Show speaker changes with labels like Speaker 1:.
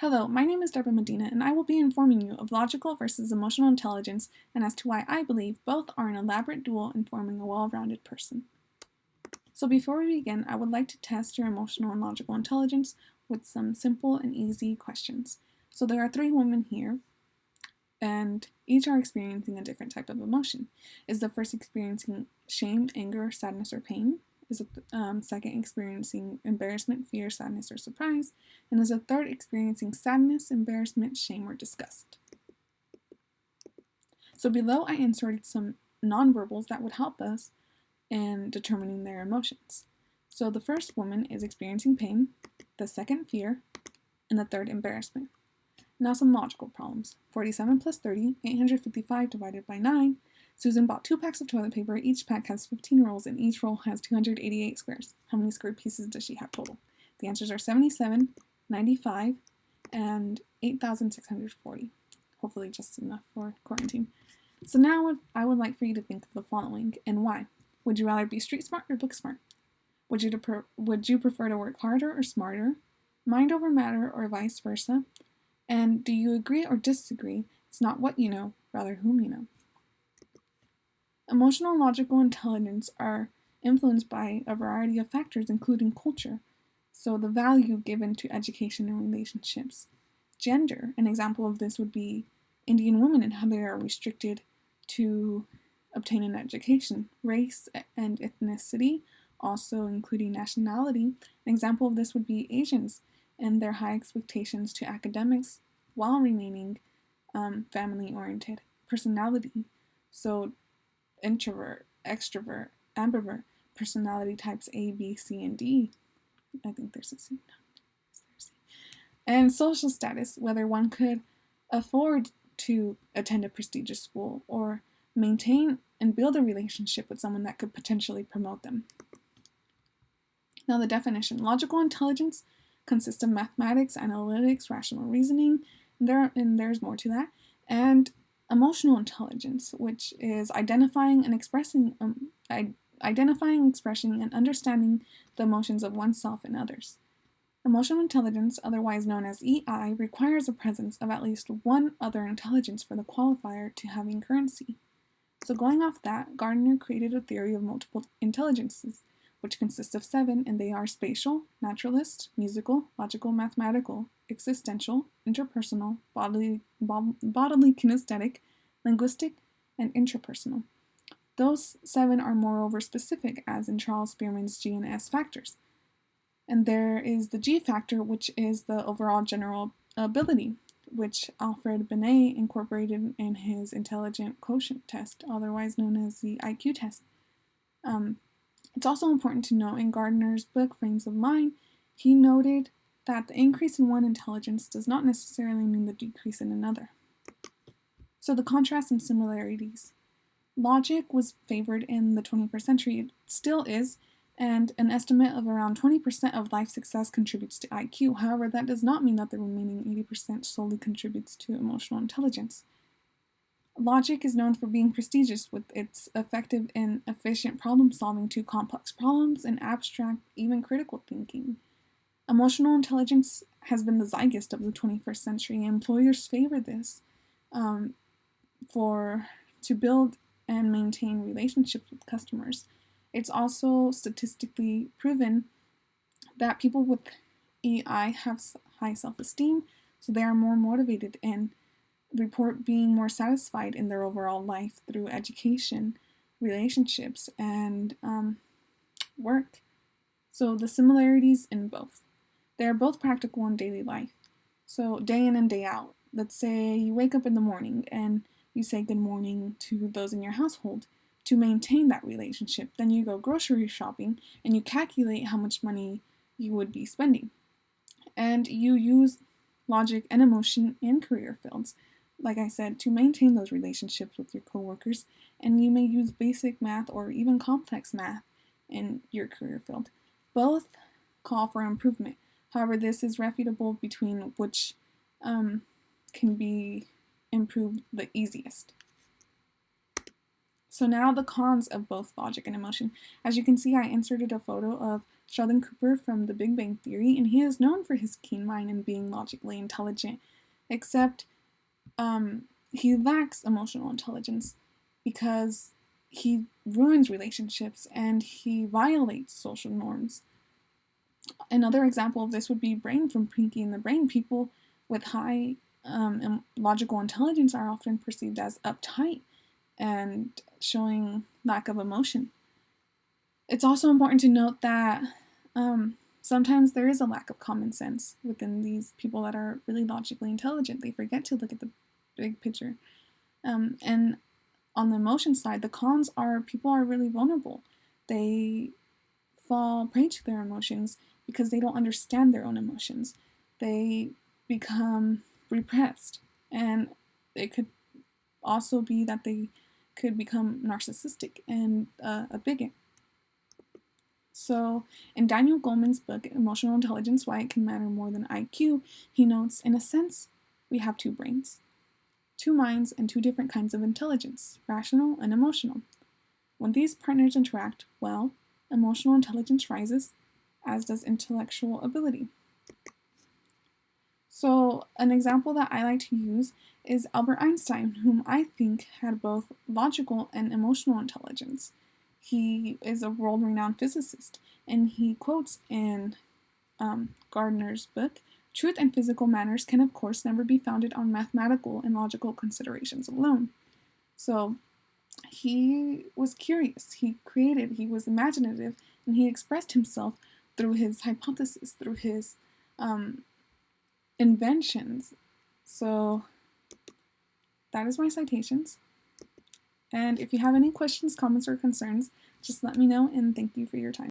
Speaker 1: Hello, my name is Deborah Medina, and I will be informing you of logical versus emotional intelligence and as to why I believe both are an elaborate duel in forming a well-rounded person. So before we begin, I would like to test your emotional and logical intelligence with some simple and easy questions. So there are 3 women here, and each are experiencing a different type of emotion. Is the first experiencing shame, anger, sadness, or pain? Is the second experiencing embarrassment, fear, sadness, or surprise? And is the third experiencing sadness, embarrassment, shame, or disgust? So below I inserted some nonverbals that would help us in determining their emotions. So the first woman is experiencing pain, the second fear, and the third embarrassment. Now some logical problems. 47 plus 30, 855 divided by 9. Susan bought 2 packs of toilet paper. Each pack has 15 rolls and each roll has 288 squares. How many square pieces does she have total? The answers are 77, 95, and 8,640. Hopefully just enough for quarantine. So now I would like for you to think of the following and why. Would you rather be street smart or book smart? Would you prefer to work harder or smarter? Mind over matter or vice versa? And do you agree or disagree? It's not what you know, rather whom you know. Emotional and logical intelligence are influenced by a variety of factors, including culture. So the value given to education and relationships. Gender, an example of this would be Indian women and how they are restricted to obtain an education. Race and ethnicity, also including nationality. An example of this would be Asians and their high expectations to academics while remaining family-oriented. Personality, so introvert, extrovert, ambivert, personality types A, B, C, and D. I think there's a C. No, there's a C. And social status, whether one could afford to attend a prestigious school or maintain and build a relationship with someone that could potentially promote them. Now the definition. Logical intelligence consists of mathematics, analytics, rational reasoning, and there's more to that, and emotional intelligence, which is identifying, expressing, and understanding the emotions of oneself and others. Emotional intelligence, otherwise known as EI, requires the presence of at least one other intelligence for the qualifier to having currency. So going off that, Gardner created a theory of multiple intelligences, which consists of 7, and they are spatial, naturalist, musical, logical, mathematical, existential, interpersonal, bodily kinesthetic, linguistic, and intrapersonal. Those 7 are moreover specific, as in Charles Spearman's G and S factors. And there is the G factor, which is the overall general ability, which Alfred Binet incorporated in his intelligent quotient test, otherwise known as the IQ test. It's also important to note in Gardner's book, Frames of Mind, he noted that the increase in one intelligence does not necessarily mean the decrease in another. So the contrast and similarities. Logic was favored in the 21st century, it still is, and an estimate of around 20% of life success contributes to IQ. However, that does not mean that the remaining 80% solely contributes to emotional intelligence. Logic is known for being prestigious with its effective and efficient problem-solving to complex problems and abstract, even critical thinking. Emotional intelligence has been the zeitgeist of the 21st century. Employers favor this to build and maintain relationships with customers. It's also statistically proven that people with EI have high self-esteem, so they are more motivated and report being more satisfied in their overall life through education, relationships, and work. So the similarities in both. They are both practical in daily life. So day in and day out. Let's say you wake up in the morning and you say good morning to those in your household to maintain that relationship. Then you go grocery shopping and you calculate how much money you would be spending. And you use logic and emotion in career fields, like I said, to maintain those relationships with your coworkers, and you may use basic math or even complex math in your career field. Both call for improvement. However, this is refutable between which can be improved the easiest. So now the cons of both logic and emotion. As you can see, I inserted a photo of Sheldon Cooper from The Big Bang Theory, and he is known for his keen mind and being logically intelligent, except he lacks emotional intelligence because he ruins relationships and he violates social norms. Another example of this would be Brain from Pinky and the Brain. People with high logical intelligence are often perceived as uptight and showing lack of emotion. It's also important to note that sometimes there is a lack of common sense within these people that are really logically intelligent. They forget to look at the big picture. And on the emotion side, the cons are people are really vulnerable. They fall prey to their emotions because they don't understand their own emotions. They become repressed, and it could also be that they could become narcissistic and a bigot. So, in Daniel Goleman's book, Emotional Intelligence, Why It Can Matter More Than IQ, he notes, in a sense, we have two brains, two minds, and two different kinds of intelligence, rational and emotional. When these partners interact, well, emotional intelligence rises, as does intellectual ability. So, an example that I like to use is Albert Einstein, whom I think had both logical and emotional intelligence. He is a world-renowned physicist, and he quotes in Gardner's book, "Truth and physical matters can of course never be founded on mathematical and logical considerations alone." So he was curious, he created, he was imaginative, and he expressed himself through his hypothesis, through his inventions. So that is my citations. And if you have any questions, comments, or concerns, just let me know, and thank you for your time.